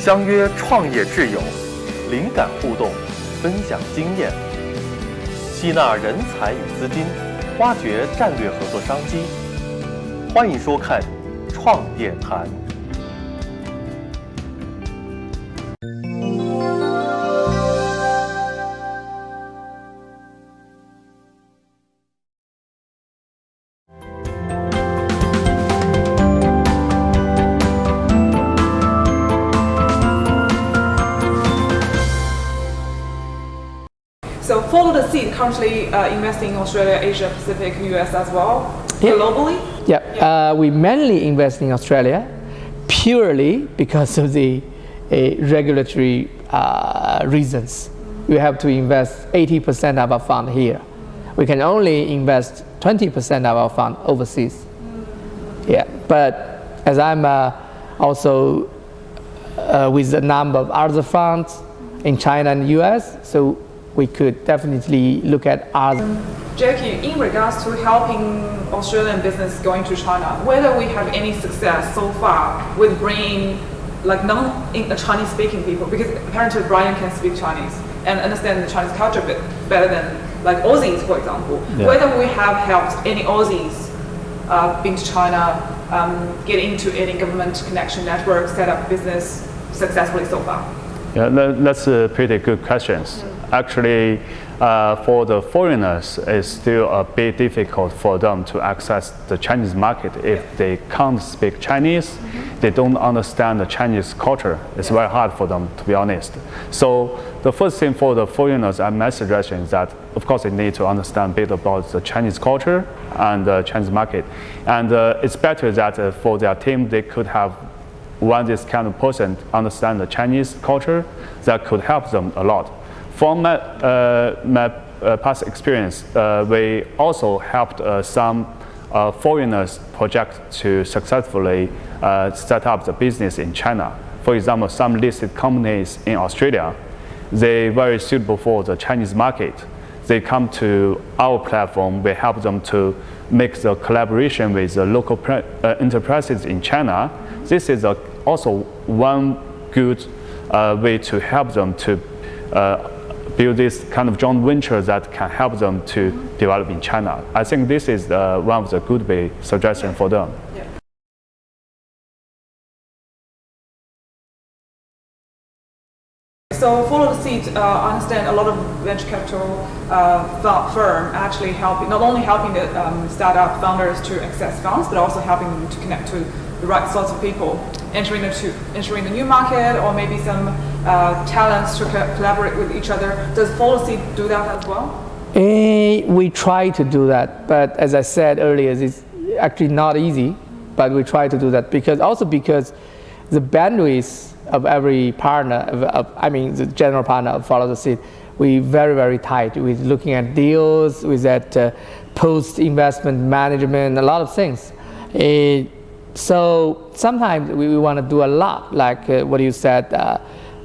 相约创业挚友，灵感互动，分享经验，吸纳人才与资金，挖掘战略合作商机。欢迎收看《创业谈》。So Follow the Seed currently investing in Australia, Asia Pacific, US as well, globally? Yeah, we mainly invest in Australia purely because of the regulatory reasons. We have to invest 80% of our fund here. We can only invest 20% of our fund overseas. Yeah, but as I'm also with a number of other funds in China and US, so we could definitely look at other. Jackie, in regards to helping Australian business going to China, whether we have any success so far with bringing like non-Chinese speaking people, because apparently Brian can speak Chinese and understand the Chinese culture a bit better than like Aussies, for example. Yeah. Whether we have helped any Aussies been to China, get into any government connection network, set up business successfully so far? Yeah, that's a pretty good questions. Actually, for the foreigners, it's still a bit difficult for them to access the Chinese market if they can't speak Chinese. They don't understand the Chinese culture. It's very hard for them, to be honest. So the first thing for the foreigners, my suggestion is that, of course, they need to understand a bit about the Chinese culture and the Chinese market. And it's better that for their team, they could have one this kind of person understand the Chinese culture. That could help them a lot. From my past experience, we also helped some foreigners project to successfully set up the business in China. For example, some listed companies in Australia, they're very suitable for the Chinese market. They come to our platform, we help them to make the collaboration with the local enterprises in China. This is also one good way to help them to build this kind of joint venture that can help them to develop in China. I think this is one of the good way suggestion for them. Yeah. So Follow the Seed, I understand a lot of venture capital firm actually helping, not only helping the startup founders to access funds, but also helping them to connect to the right sorts of people, entering the new market, or maybe some talents to collaborate with each other. Does Follow the Seed do that as well? We try to do that, but as I said earlier, it's actually not easy, but we try to do that because the bandwidth of every partner, the general partner of Follow the Seed, we very, very tight with looking at deals, with that post-investment management, a lot of things. So sometimes we want to do a lot, like what you said,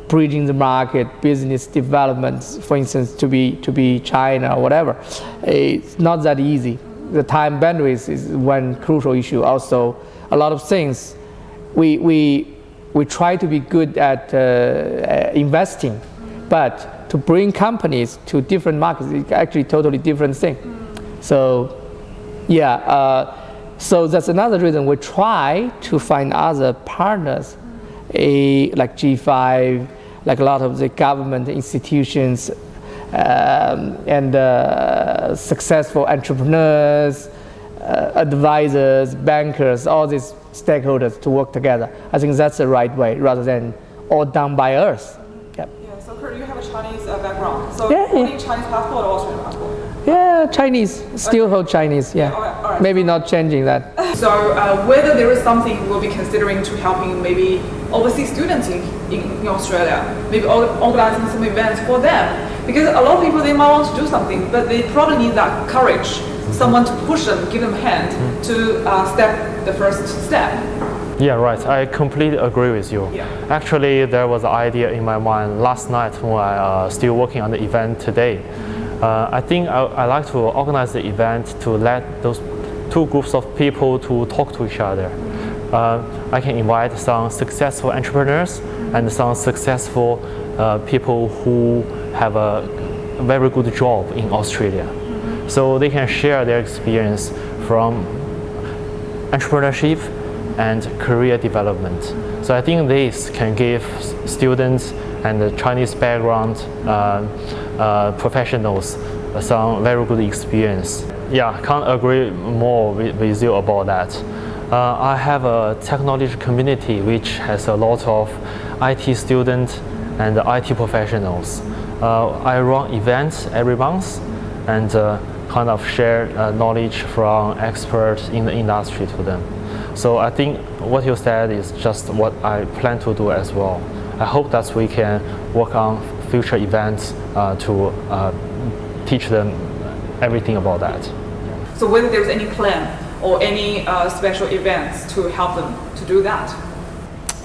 bridging the market, business development, for instance, to be China or whatever. It's not that easy. The time bandwidth is one crucial issue. Also, a lot of things we try to be good at investing, but to bring companies to different markets is actually totally different thing. So, yeah. So that's another reason we try to find other partners, like G5, like a lot of the government institutions, and successful entrepreneurs, advisors, bankers, all these stakeholders to work together. I think that's the right way, rather than all done by us. Yep. Yeah. So Kurt, you have a Chinese background. So yeah, only Chinese passport or Australian passport? Yeah, Chinese. Still hold Chinese. Yeah. All right. Maybe not changing that. So whether there is something we'll be considering to helping maybe overseas students in Australia, maybe organizing some events for them, because a lot of people, they might want to do something, but they probably need that courage, someone to push them, give them a hand to step the first step. Yeah, right. I completely agree with you. Yeah. Actually, there was an idea in my mind last night when I still working on the event today. I think I like to organize the event to let those two groups of people to talk to each other. I can invite some successful entrepreneurs and some successful people who have a very good job in Australia. So they can share their experience from entrepreneurship and career development. So I think this can give students and the Chinese background professionals some very good experience. Yeah, can't agree more with you about that. I have a technology community which has a lot of IT students and IT professionals. I run events every month and kind of share knowledge from experts in the industry to them. So I think what you said is just what I plan to do as well. I hope that we can work on future events to teach them everything about that. So whether there's any plan or any special events to help them to do that?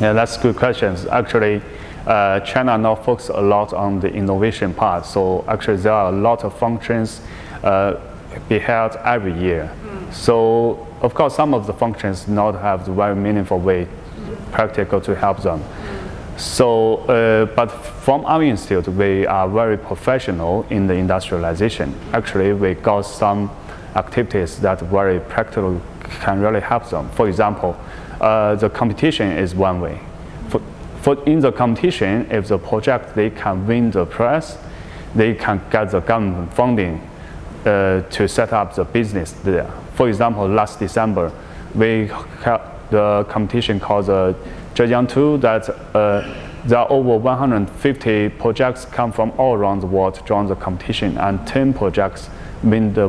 Yeah, that's good questions. Actually, China now focuses a lot on the innovation part. So actually, there are a lot of functions be held every year. So of course, some of the functions not have the very meaningful way, practical to help them. So, but from our institute, we are very professional in the industrialization. Actually, we got some activities that very practical can really help them. For example, the competition is one way. In the competition, if the project they can win the prize, they can get the government funding to set up the business there. For example, last December, we had the competition called the Zhejiang 2 that there are over 150 projects come from all around the world to join the competition, and 10 projects win the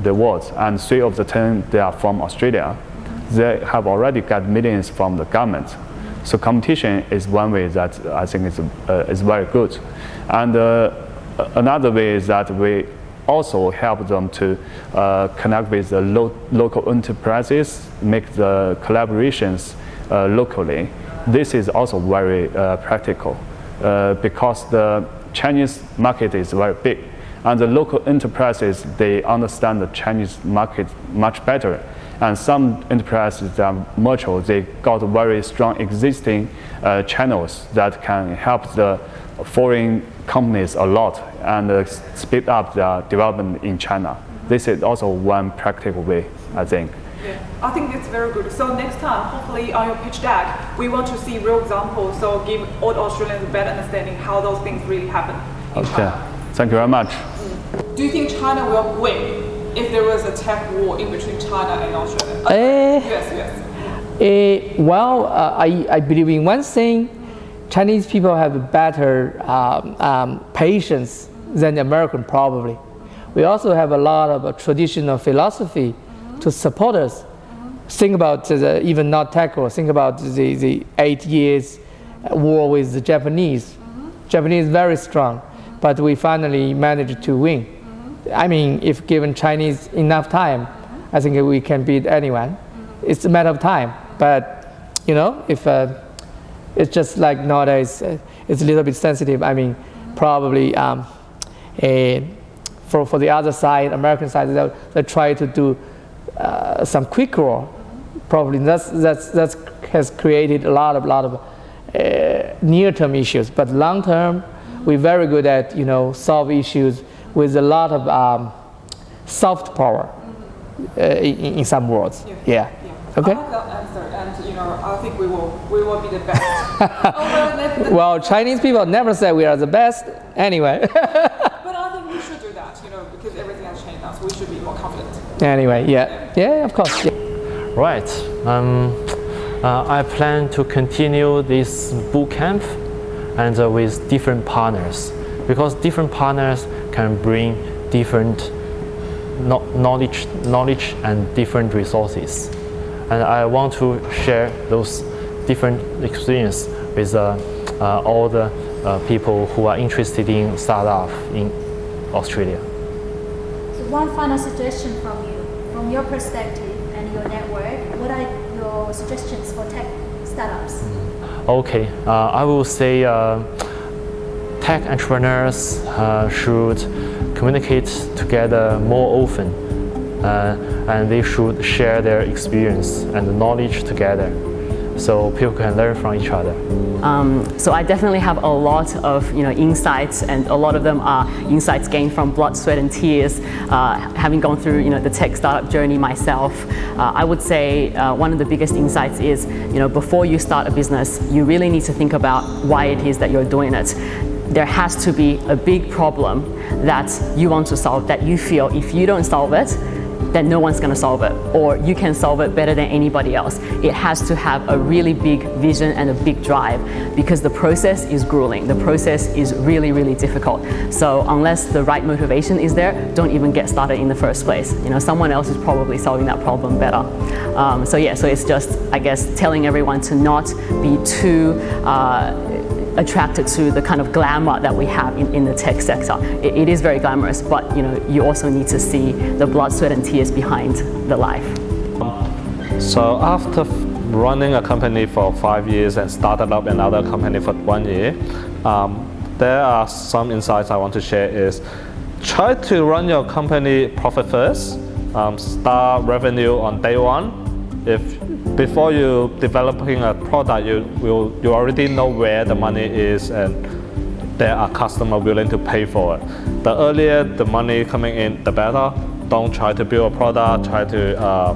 awards, and 3 of the 10 they are from Australia. They have already got millions from the government. So competition is one way that I think is very good. And another way is that we also help them to connect with the local enterprises, make the collaborations locally. This is also very practical because the Chinese market is very big, and the local enterprises, they understand the Chinese market much better. And some enterprises that are mature, they got very strong existing channels that can help the foreign companies a lot and speed up their development in China. This is also one practical way, I think. Yeah, I think it's very good. So next time, hopefully on your pitch deck, we want to see real examples, so give all the Australians a better understanding how those things really happen in China. Thank you very much. Do you think China will win if there was a tech war in between China and Australia? Yes. I believe in one thing. Chinese people have a better patience than the American, probably. We also have a lot of traditional philosophy to support us. Think about even not tech war, think about the 8 years war with the Japanese. Japanese very strong, but we finally managed to win. I mean, if given Chinese enough time, I think we can beat anyone. It's a matter of time, but you know, if it's just like nowadays, it's a little bit sensitive. I mean, probably for the other side, American side, they try to do some quick war. Probably that's has created a lot of near-term issues. But long-term, we're very good at solve issues with a lot of soft power in some words. Yeah. Okay. I like that answer, and I think we will be the best. Well, Chinese people never say we are the best anyway. But I think we should do that, because everything has changed now, so we should be more confident. Anyway, yeah, of course. Yeah. Right. I plan to continue this boot camp and with different partners, because different partners can bring different knowledge and different resources. And I want to share those different experiences with all the people who are interested in startup in Australia. So one final suggestion from you, from your perspective and your network, what are your suggestions for tech startups? Okay, I will say tech entrepreneurs should communicate together more often. And they should share their experience and knowledge together. so people can learn from each other. So I definitely have a lot of insights, and a lot of them are insights gained from blood, sweat, and tears. Having gone through the tech startup journey myself, I would say one of the biggest insights is before you start a business, you really need to think about why it is that you're doing it. There has to be a big problem that you want to solve, that you feel if you don't solve it, then no one's going to solve it, or you can solve it better than anybody else. It has to have a really big vision and a big drive, because the process is grueling. The process is really, really difficult. So unless the right motivation is there, don't even get started in the first place. Someone else is probably solving that problem better. So it's just, I guess, telling everyone to not be too attracted to the kind of glamour that we have in the tech sector. It is very glamorous, but you also need to see the blood, sweat, and tears behind the life. So after running a company for 5 years and started up another company for 1 year, there are some insights I want to share. Is try to run your company profit first, start revenue on day one. If before you developing a product, you already know where the money is and there are customers willing to pay for it. The earlier the money coming in, the better. Don't try to build a product, try to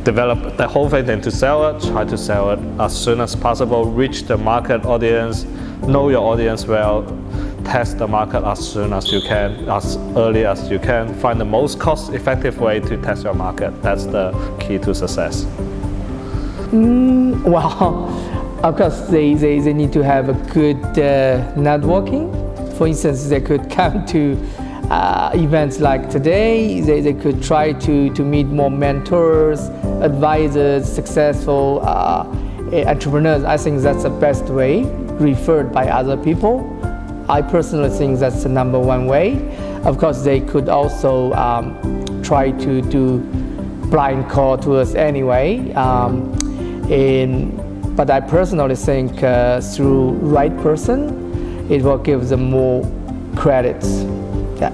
develop the whole thing and to sell it. Try to sell it as soon as possible, reach the market audience, know your audience well, test the market as soon as you can, as early as you can. Find the most cost-effective way to test your market. That's the key to success. Well, of course, they need to have a good networking. For instance, they could come to events like today. They could try to meet more mentors, advisors, successful entrepreneurs. I think that's the best way, referred by other people. I personally think that's the number one way. Of course, they could also try to do blind call to us anyway. But I personally think through right person, it will give them more credits. Yeah.